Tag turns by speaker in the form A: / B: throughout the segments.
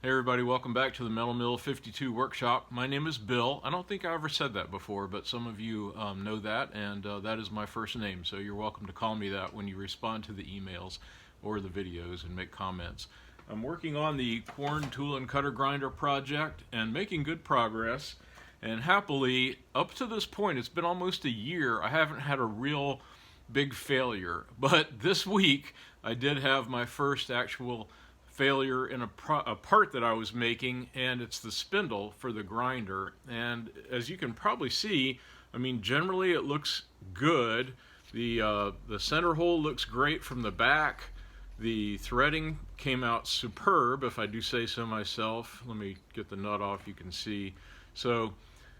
A: Hey everybody, welcome back to the Metal Mill 52 workshop. My name is Bill. I don't think I ever said that before, but some of you know that, and that is my first name, so you're welcome to call me that when you respond to the emails or the videos and make comments. I'm working on the Quorn Tool and Cutter Grinder project and making good progress, and happily, up to this point, it's been almost a year, I haven't had a real big failure, but this week I did have my first actual failure in a part that I was making, and it's the spindle for the grinder. And as you can probably see, I mean, generally it looks good. The center hole looks great from the back. The threading came out superb, if I do say so myself. Let me get the nut off, you can see. So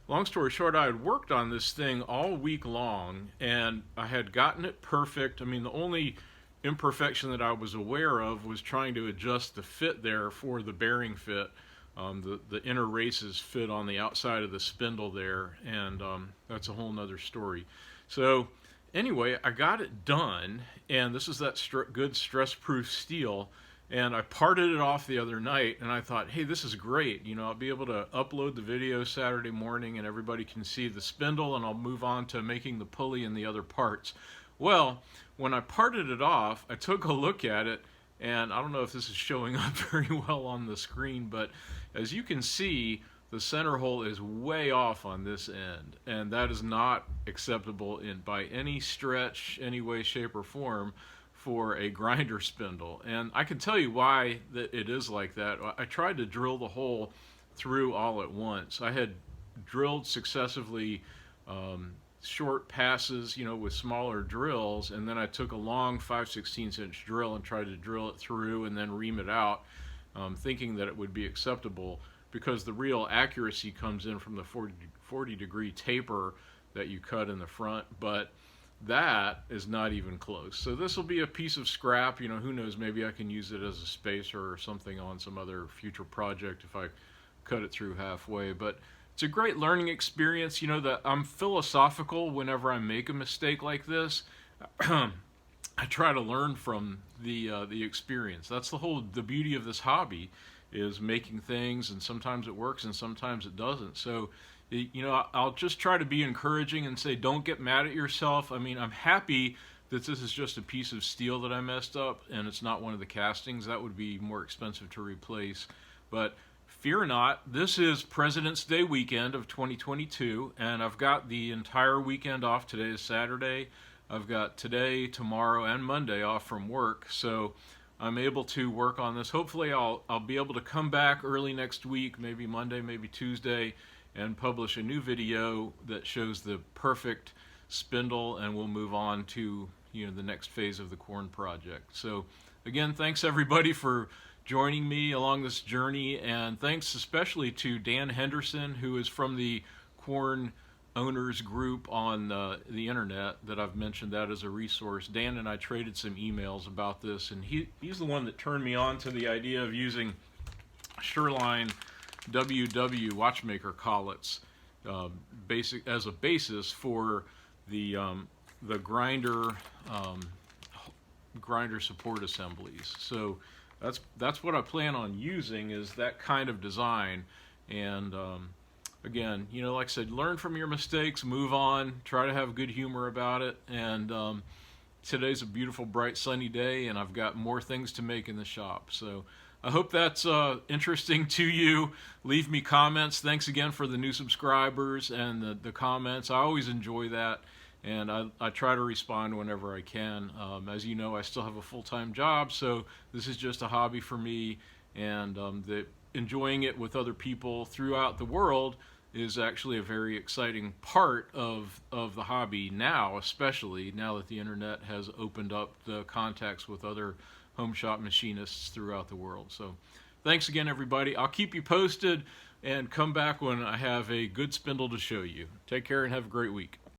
A: long story short, I had worked on this thing all week long and I had gotten it perfect. I mean, the only imperfection that I was aware of was trying to adjust the fit there for the bearing fit. The inner races fit on the outside of the spindle there, and that's a whole nother story. So anyway, I got it done, and this is that good stress-proof steel, and I parted it off the other night, and I thought, hey, this is great. You know, I'll be able to upload the video Saturday morning and everybody can see the spindle, and I'll move on to making the pulley and the other parts. Well, when I parted it off, I took a look at it, and I don't know if this is showing up very well on the screen, but as you can see, the center hole is way off on this end, and that is not acceptable by any stretch, any way, shape, or form for a grinder spindle. And I can tell you why that it is like that. I tried to drill the hole through all at once. I had drilled successively short passes, you know, with smaller drills, and then I took a long 5/16 inch drill and tried to drill it through and then ream it out, thinking that it would be acceptable, because the real accuracy comes in from the 40 degree taper that you cut in the front, but that is not even close. So this will be a piece of scrap, you know, who knows, maybe I can use it as a spacer or something on some other future project if I cut it through halfway. But it's a great learning experience. You know, that I'm philosophical whenever I make a mistake like this. I try to learn from the experience. That's the beauty of this hobby, is making things, and sometimes it works and sometimes it doesn't. So, you know, I'll just try to be encouraging and say, don't get mad at yourself. I mean, I'm happy that this is just a piece of steel that I messed up and it's not one of the castings. That would be more expensive to replace. But fear not, this is President's Day weekend of 2022, and I've got the entire weekend off. Today is Saturday. I've got today, tomorrow, and Monday off from work, so I'm able to work on this. Hopefully I'll be able to come back early next week, maybe Monday, maybe Tuesday, and publish a new video that shows the perfect spindle, and we'll move on to, you know, the next phase of the Quorn project. So again, thanks everybody for joining me along this journey, and thanks especially to Dan Henderson, who is from the Quorn owners group on the internet that I've mentioned that as a resource. Dan and I traded some emails about this, and he's the one that turned me on to the idea of using Sherline WW watchmaker collets as a basis for the grinder support assemblies. So that's what I plan on using, is that kind of design. And again, you know, like I said, learn from your mistakes, move on, try to have good humor about it. And today's a beautiful, bright, sunny day, and I've got more things to make in the shop. So I hope that's interesting to you. Leave me comments. Thanks again for the new subscribers and the comments. I always enjoy that, and I try to respond whenever I can. As you know, I still have a full-time job, so this is just a hobby for me, and enjoying it with other people throughout the world is actually a very exciting part of the hobby now, especially now that the internet has opened up the contacts with other home shop machinists throughout the world. So thanks again, everybody. I'll keep you posted and come back when I have a good spindle to show you. Take care and have a great week.